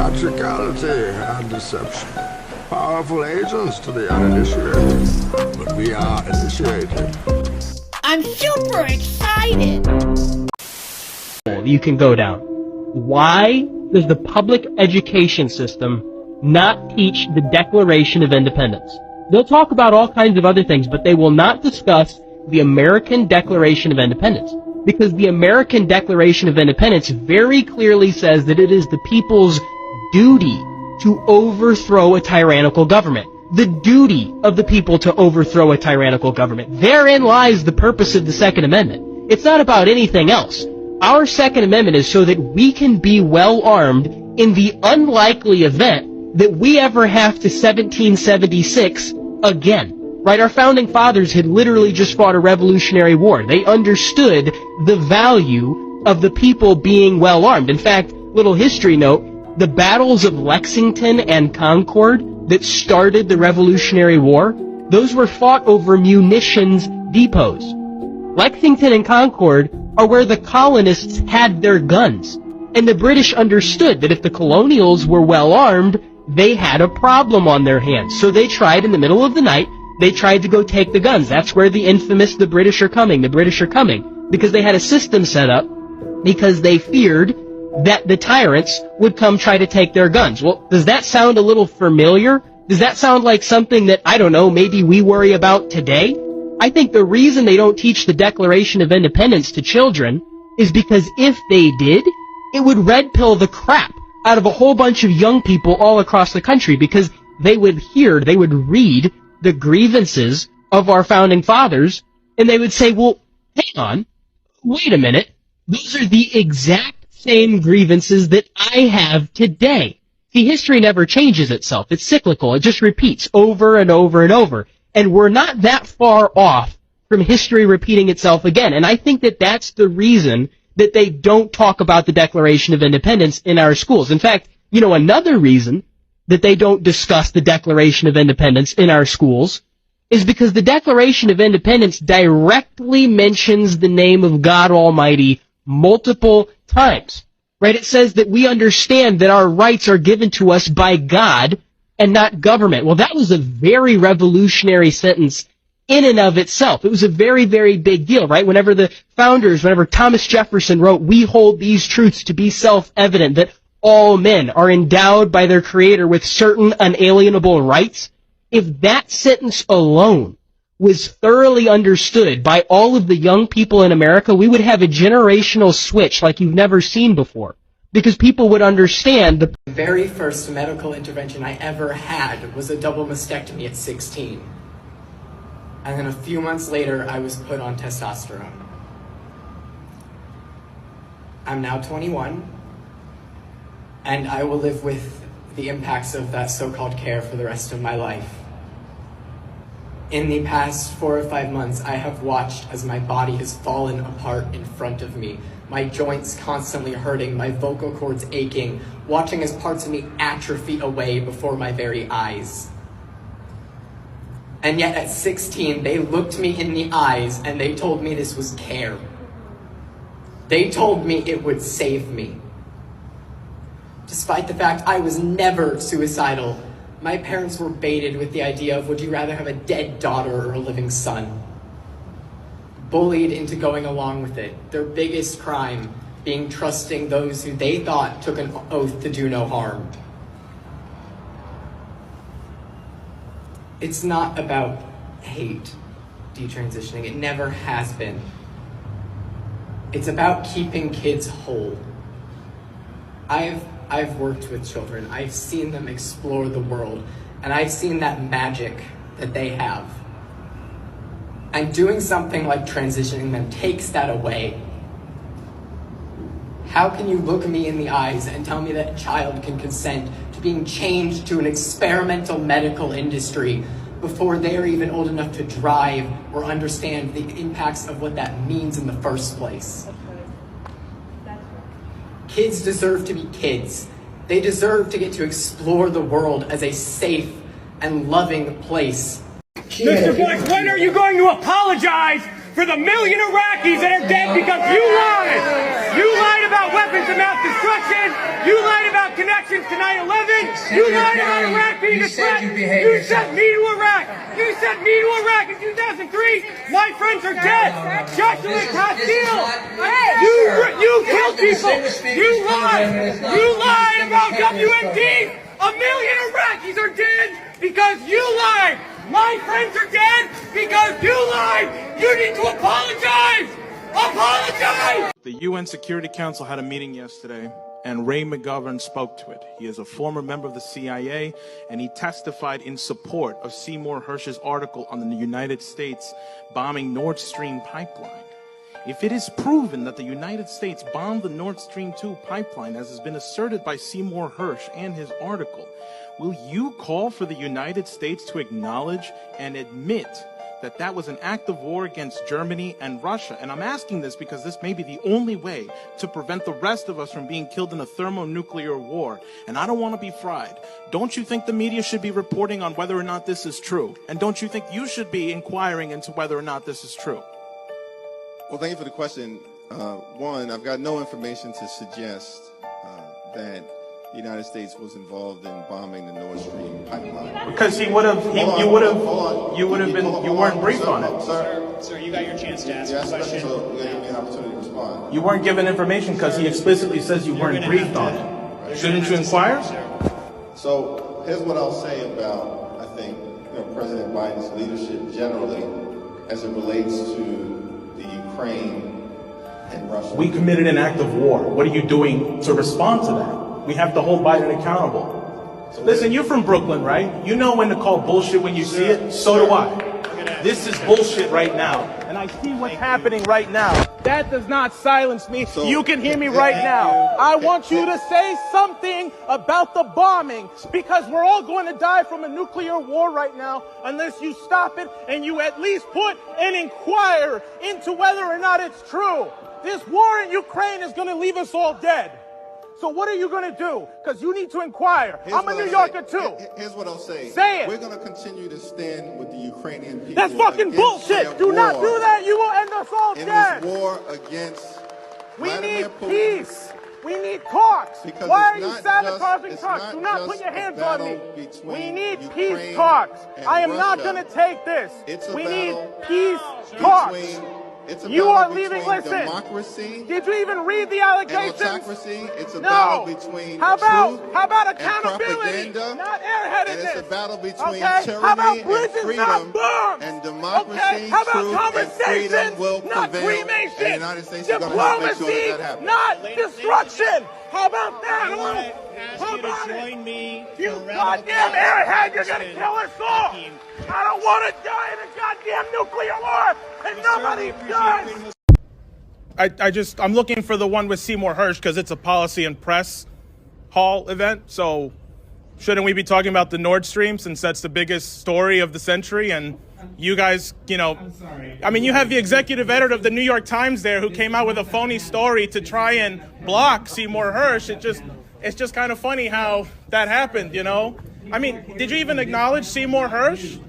theatricality and deception. Powerful agents to the uninitiated, but we are initiated. I'm super excited! You can go down. Why does the public education system not teach the Declaration of Independence? They'll talk about all kinds of other things, but they will not discuss the American Declaration of Independence. Because the American Declaration of Independence very clearly says that it is the people's duty to overthrow a tyrannical government. The duty of the people to overthrow a tyrannical government. Therein lies the purpose of the Second Amendment. It's not about anything else. Our Second Amendment is so that we can be well armed in the unlikely event that we ever have to 1776 again. Right? Our founding fathers had literally just fought a Revolutionary War. They understood the value of the people being well armed. In fact, little history note, the battles of Lexington and Concord that started the Revolutionary War, those were fought over munitions depots. Lexington and Concord are where the colonists had their guns. And the British understood that if the colonials were well armed, they had a problem on their hands. So they tried in the middle of the night, they tried to go take the guns. That's where the infamous the British are coming, because they had a system set up because they feared that the tyrants would come try to take their guns. Well, does that sound a little familiar? Does that sound like something that, I don't know, maybe we worry about today? I think the reason they don't teach the Declaration of Independence to children is because if they did, it would red pill the crap out of a whole bunch of young people all across the country, because they would read the grievances of our founding fathers, and they would say, well, hang on, wait a minute, those are the exact same grievances that I have today. See, history never changes itself. It's cyclical. It just repeats over and over and over. And we're not that far off from history repeating itself again. And I think that that's the reason that they don't talk about the Declaration of Independence in our schools. In fact, you know, another reason that they don't discuss the Declaration of Independence in our schools is because the Declaration of Independence directly mentions the name of God Almighty multiple times. Right? It says that we understand that our rights are given to us by God and not government. Well, that was a very revolutionary sentence in and of itself. It was a very, very big deal, right? Whenever Thomas Jefferson wrote, "We hold these truths to be self-evident, that all men are endowed by their Creator with certain unalienable rights," if that sentence alone was thoroughly understood by all of the young people in America, we would have a generational switch like you've never seen before. Because people would understand the very first medical intervention I ever had was a double mastectomy at 16. And then a few months later, I was put on testosterone. I'm now 21, and I will live with the impacts of that so-called care for the rest of my life. In the past 4 or 5 months, I have watched as my body has fallen apart in front of me. My joints constantly hurting, my vocal cords aching, watching as parts of me atrophy away before my very eyes. And yet at 16, they looked me in the eyes and they told me this was care. They told me it would save me. Despite the fact I was never suicidal, my parents were baited with the idea of, would you rather have a dead daughter or a living son? Bullied into going along with it. Their biggest crime being trusting those who they thought took an oath to do no harm. It's not about hate, detransitioning. It never has been. It's about keeping kids whole. I've worked with children. I've seen them explore the world, and I've seen that magic that they have. And doing something like transitioning them takes that away. How can you look me in the eyes and tell me that a child can consent to being chained to an experimental medical industry before they're even old enough to drive or understand the impacts of what that means in the first place? Kids deserve to be kids. They deserve to get to explore the world as a safe and loving place. Mr. Bush, when are you going to apologize for the million Iraqis that are dead because you lied? You lied about weapons of mass destruction. You lied about connections. reactions to 9/11. You lied about Iraq being a threat. You sent me to Iraq. You sent me to Iraq in 2003. My friends are dead. Joshua Castile. You killed people. You lied. You lied about WMD. 1 million Iraqis are dead because you lied. My friends are dead because you lied. You need to apologize. Apologize. The UN Security Council had a meeting yesterday, and Ray McGovern spoke to it. He is a former member of the CIA, and he testified in support of Seymour Hersh's article on the United States bombing Nord Stream pipeline. If it is proven that the United States bombed the Nord Stream 2 pipeline, as has been asserted by Seymour Hersh and his article, will you call for the United States to acknowledge and admit that that was an act of war against Germany and Russia? And I'm asking this because this may be the only way to prevent the rest of us from being killed in a thermonuclear war. And I don't want to be fried. Don't you think the media should be reporting on whether or not this is true? And don't you think you should be inquiring into whether or not this is true? Well, thank you for the question. One, I've got no information to suggest that the United States was involved in bombing the Nord Stream pipeline. Because you weren't briefed on it. Sir, you got your chance to ask a question. So you give me an opportunity to respond. You weren't given information because he explicitly says you weren't briefed on it. Shouldn't you inquire? So here's what I'll say about, I think, President Biden's leadership generally as it relates to the Ukraine and Russia. We committed an act of war. What are you doing to respond to that? We have to hold Biden accountable. Listen, you're from Brooklyn, right? You know when to call bullshit when you see it. So do I. This is bullshit right now. And I see what's happening right now. That does not silence me. You can hear me right now. I want you to say something about the bombing, because we're all going to die from a nuclear war right now unless you stop it and you at least put and inquire into whether or not it's true. This war in Ukraine is going to leave us all dead. So what are you going to do? Because you need to inquire. I'm a New Yorker too. Here's what I'll say. Say it. We're going to continue to stand with the Ukrainian people. That's fucking bullshit. Do not do that. You will end us all dead. In this war against Vladimir Putin. Peace. We need talks. Because why are it's you not sabotaging just- talks? it's Do not not put just your a hands on me. battle between We need Ukraine peace talks. and I am not Russia. going to take this. It's a We need battle peace talks. It's a You battle are leaving. between Listen. democracy Did you even read the and allegations? autocracy. It's a No. battle between How truth about and accountability? propaganda. Not And airheadedness. it's a battle between Okay? tyranny How about and bridges, freedom. not bombs? And democracy, Okay? How about truth, and conversations, freedom will not prevail. cremation? And the United States is going to help make sure Diplomacy, that happens. not destruction. How about that? I want to How ask you about to it? join me You for a round of goddamn applause. airhead, you're gonna kill us all! Thank you. I don't wanna die in a goddamn nuclear war, and We nobody certainly does! appreciate freedom of I'm looking for the one with Seymour Hersh because it's a policy and press hall event. So shouldn't we be talking about the Nord Stream, since that's the biggest story of the century? And you guys, I mean, you have the executive editor of the New York Times there who came out with a phony story to try and block Seymour Hersh. It's just kind of funny how that happened, I mean, did you even acknowledge Seymour Hersh?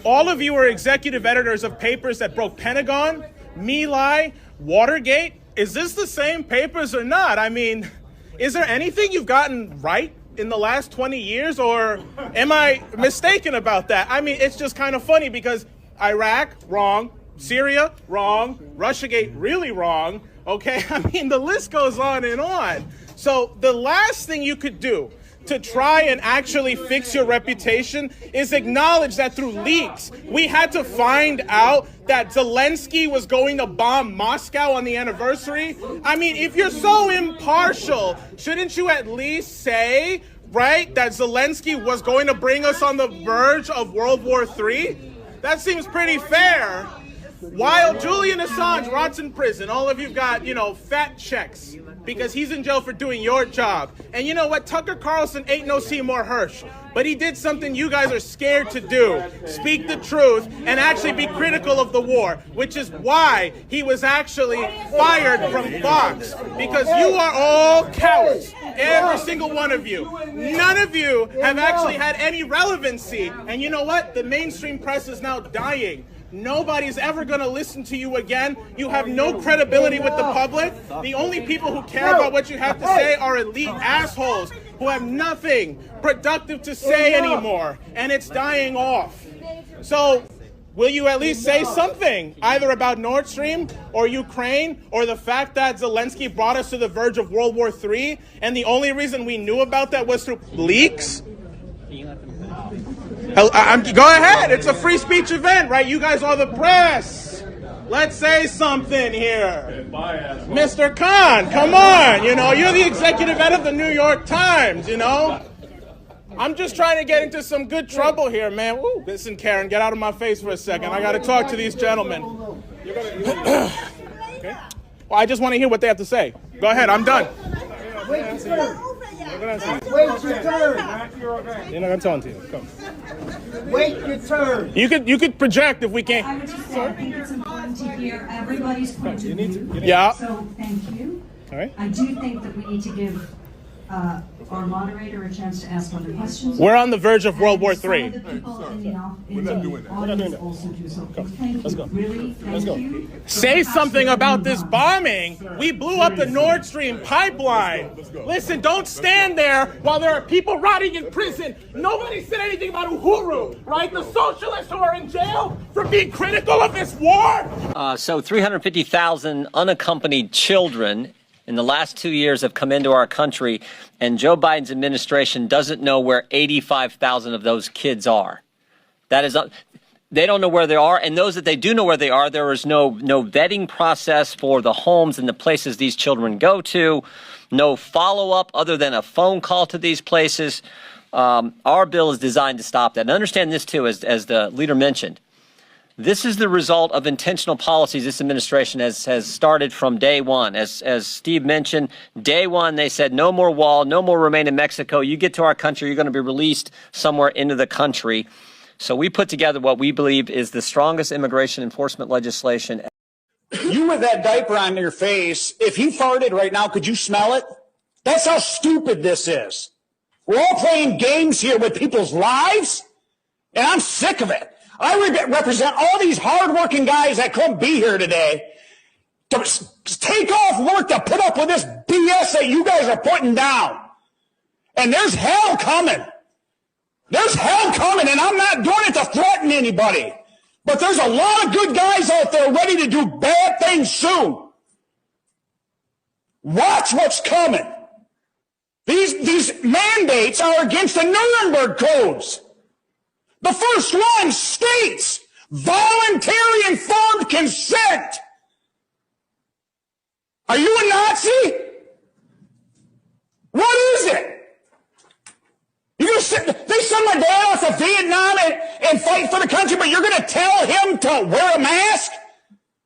All of you are executive editors of papers that broke Pentagon, My Lai, Watergate. Is this the same papers or not? I mean, is there anything you've gotten right in the last 20 years, or am I mistaken about that? I mean, it's just kind of funny because Iraq, wrong. Syria, wrong. Russiagate, really wrong. Okay, I mean, the list goes on and on. So the last thing you could do to try and actually fix your reputation is acknowledge that through leaks, we had to find out that Zelensky was going to bomb Moscow on the anniversary. I mean, if you're so impartial, shouldn't you at least say, right, that Zelensky was going to bring us on the verge of World War III? That seems pretty fair. While Julian Assange rots in prison, all of you've got, fat checks because he's in jail for doing your job. And you know what? Tucker Carlson ain't no Seymour Hersh, but he did something you guys are scared to do. Speak the truth and actually be critical of the war, which is why he was actually fired from Fox, because you are all cowards. Every single one of you. None of you have actually had any relevancy. And you know what? The mainstream press is now dying. Nobody's ever going to listen to you again. You have no credibility with the public. The only people who care about what you have to say are elite assholes. who have nothing productive to say anymore, and it's dying off. So, will you at least say something, either about Nord Stream or Ukraine or the fact that Zelensky brought us to the verge of World War III, and the only reason we knew about that was through leaks? Go ahead. It's a free speech event, right? You guys are the press. Let's say something here. Mr. Khan, come on. You know, you're the executive editor of the New York Times, you know? I'm just trying to get into some good trouble here, man. Ooh, listen, Karen, get out of my face for a second. I got to talk to these gentlemen. Okay. Well, I just want to hear what they have to say. Go ahead. I'm done. Wait your turn. You're not going to tell to you. Come. Wait your turn. You could project if we can't. I would just say I think it's important to hear everybody's point of view. Yeah. So thank you. All right. I do think that we need to give our moderator a chance to ask other questions. We're on the verge of World War III. Some of the people in the audience also do so. Thank you. Really, thank you. Say something about this bombing. We blew up the Nord Stream pipeline. Listen, don't stand there while there are people rotting in prison. Nobody said anything about Uhuru, right? The socialists who are in jail for being critical of this war. So 350,000 unaccompanied children in the last 2 years have come into our country, and Joe Biden's administration doesn't know where 85,000 of those kids are. That is, they don't know where they are, and those that they do know where they are, there is no vetting process for the homes and the places these children go to, no follow-up other than a phone call to these places. Our bill is designed to stop that. And understand this, too, as the leader mentioned. This is the result of intentional policies this administration has started from day one. As Steve mentioned, day one, they said no more wall, no more remain in Mexico. You get to our country, you're going to be released somewhere into the country. So we put together what we believe is the strongest immigration enforcement legislation. You with that diaper on your face, if he farted right now, could you smell it? That's how stupid this is. We're all playing games here with people's lives, and I'm sick of it. I represent all these hardworking guys that couldn't be here today to take off work to put up with this BS that you guys are putting down. And there's hell coming. There's hell coming, and I'm not doing it to threaten anybody. But there's a lot of good guys out there ready to do bad things soon. Watch what's coming. These mandates are against the Nuremberg codes. The first one states voluntary informed consent. Are you a Nazi? What is it? You're gonna they send my dad off to Vietnam and fight for the country, but you're going to tell him to wear a mask?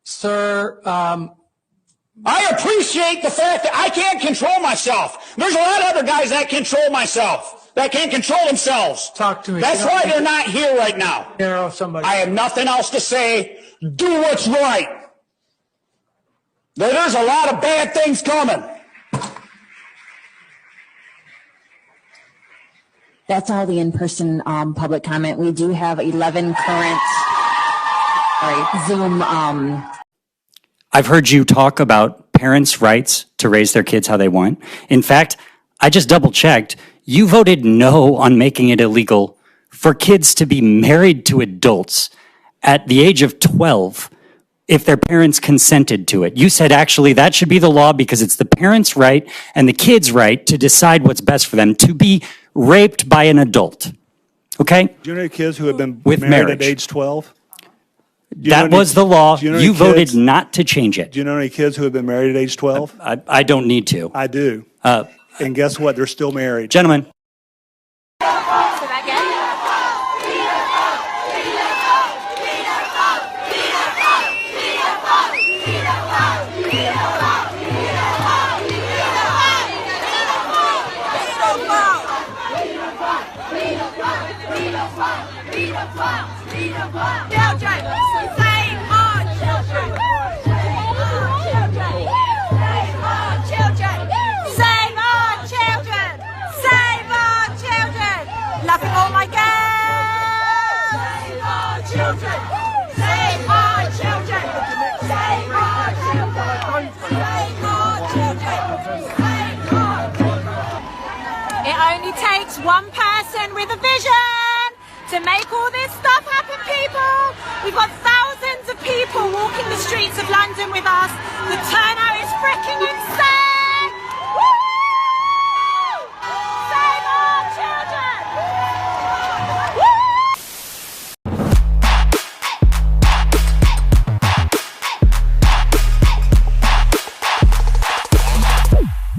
Sir, I appreciate the fact that I can't control myself. There's a lot of other guys that control that can't control themselves. Talk to me. That's why they're not here right now. Somebody. I have nothing else to say. Do what's right. There's a lot of bad things coming. That's all the in-person public comment. We do have 11 current Zoom. I've heard you talk about parents' rights to raise their kids how they want. In fact, I just double-checked. You voted no on making it illegal for kids to be married to adults at the age of 12 if their parents consented to it. You said actually that should be the law because it's the parents' right and the kids' right to decide what's best for them, to be raped by an adult. Okay? Do you know any kids who have been with married marriage at age 12? That was the law. You voted not to change it. Do you know any kids who have been married at age 12? I don't need to. I do. And guess what? They're still married. Gentlemen. takes one person with a vision to make all this stuff happen, people. We've got thousands of people walking the streets of London with us. The turnout is freaking insane.